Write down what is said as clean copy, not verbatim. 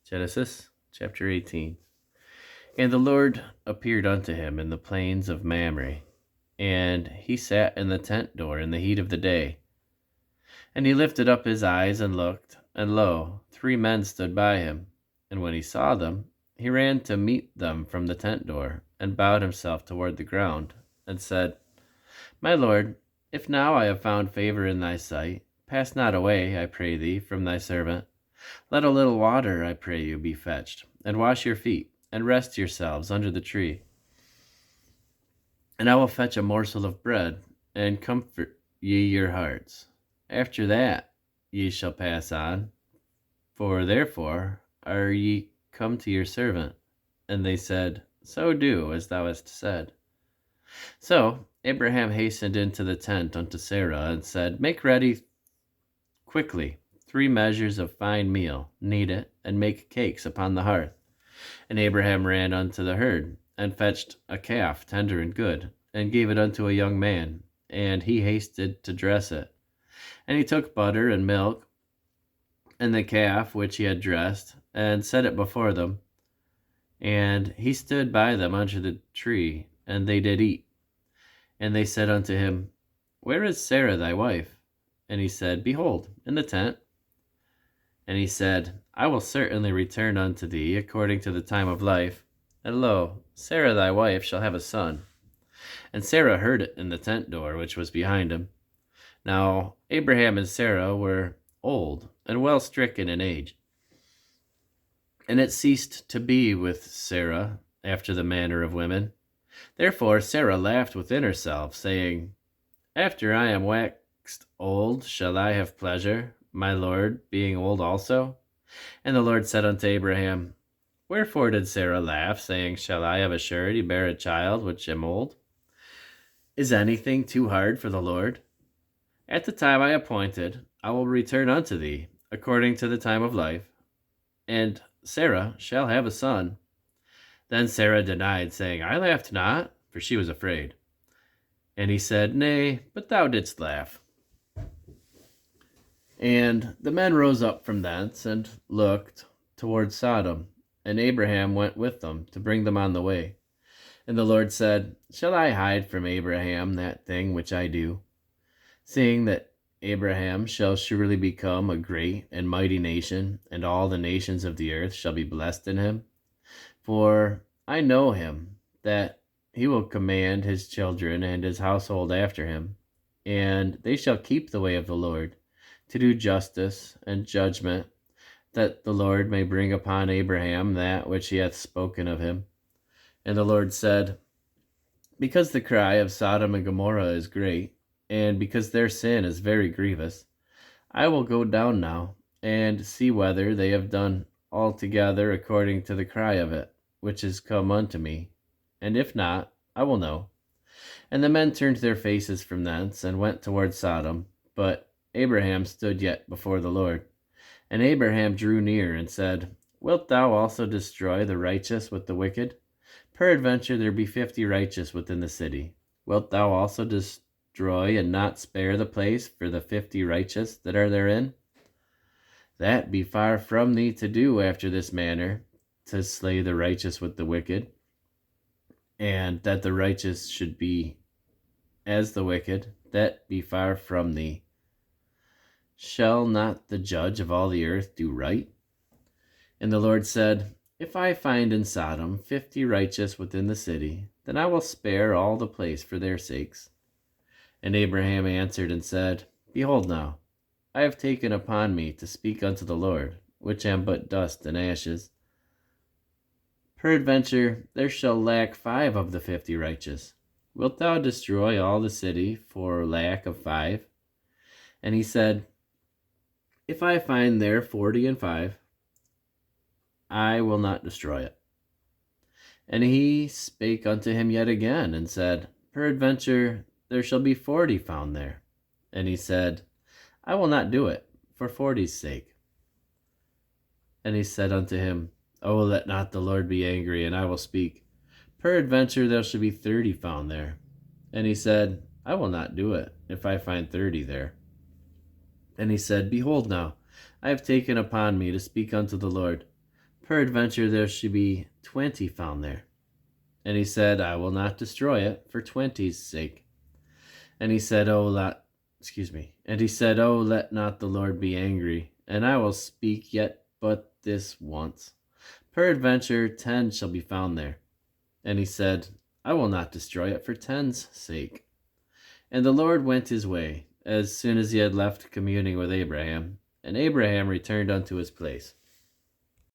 Genesis chapter 18. And the Lord appeared unto him in the plains of Mamre, and he sat in the tent door in the heat of the day. And he lifted up his eyes and looked, and lo, 3 men stood by him. And when he saw them, he ran to meet them from the tent door, and bowed himself toward the ground, and said, My Lord, if now I have found favor in thy sight, pass not away, I pray thee, from thy servant. Let a little water, I pray you, be fetched, and wash your feet, and rest yourselves under the tree. And I will fetch a morsel of bread, and comfort ye your hearts. After that ye shall pass on, for therefore are ye come to your servant. And they said, So do as thou hast said. So Abraham hastened into the tent unto Sarah, and said, Make ready quickly 3 measures of fine meal, knead it, and make cakes upon the hearth. And Abraham ran unto the herd, and fetched a calf tender and good, and gave it unto a young man, and he hasted to dress it. And he took butter and milk, and the calf which he had dressed, and set it before them. And he stood by them under the tree, and they did eat. And they said unto him, Where is Sarah thy wife? And he said, Behold, in the tent. And he said, I will certainly return unto thee according to the time of life. And lo, Sarah thy wife shall have a son. And Sarah heard it in the tent door which was behind him. Now Abraham and Sarah were old, and well stricken in age. And it ceased to be with Sarah after the manner of women. Therefore Sarah laughed within herself, saying, After I am waxed old, shall I have pleasure, my Lord being old also? And the Lord said unto Abraham, Wherefore did Sarah laugh, saying, Shall I of a surety bear a child which am old? Is anything too hard for the Lord? At the time I appointed, I will return unto thee, according to the time of life, and Sarah shall have a son. Then Sarah denied, saying, I laughed not, for she was afraid. And he said, Nay, but thou didst laugh. And the men rose up from thence, and looked toward Sodom, and Abraham went with them to bring them on the way. And the Lord said, Shall I hide from Abraham that thing which I do? Seeing that Abraham shall surely become a great and mighty nation, and all the nations of the earth shall be blessed in him. For I know him, that he will command his children and his household after him, and they shall keep the way of the Lord, to do justice and judgment, that the Lord may bring upon Abraham that which he hath spoken of him. And the Lord said, Because the cry of Sodom and Gomorrah is great, and because their sin is very grievous, I will go down now, and see whether they have done altogether according to the cry of it, which is come unto me. And if not, I will know. And the men turned their faces from thence, and went toward Sodom, but Abraham stood yet before the Lord. And Abraham drew near, and said, Wilt thou also destroy the righteous with the wicked? Peradventure there be 50 righteous within the city. Wilt thou also destroy and not spare the place for the 50 righteous that are therein? That be far from thee to do after this manner, to slay the righteous with the wicked, and that the righteous should be as the wicked, that be far from thee. Shall not the judge of all the earth do right? And the Lord said, If I find in Sodom 50 righteous within the city, then I will spare all the place for their sakes. And Abraham answered and said, Behold now, I have taken upon me to speak unto the Lord, which am but dust and ashes. Peradventure there shall lack 5 of the 50 righteous. Wilt thou destroy all the city for lack of 5? And he said, If I find there 40 and 5, I will not destroy it. And he spake unto him yet again, and said, Peradventure there shall be 40 found there. And he said, I will not do it, for 40's sake. And he said unto him, O let not the Lord be angry, and I will speak. Peradventure there shall be 30 found there. And he said, I will not do it, if I find 30 there. And he said, Behold now, I have taken upon me to speak unto the Lord. Peradventure there should be 20 found there. And he said, I will not destroy it for 20's sake. And he said, let not the Lord be angry, and I will speak yet but this once. Peradventure 10 shall be found there. And he said, I will not destroy it for 10's sake. And the Lord went his way, as soon as he had left communing with Abraham, and Abraham returned unto his place.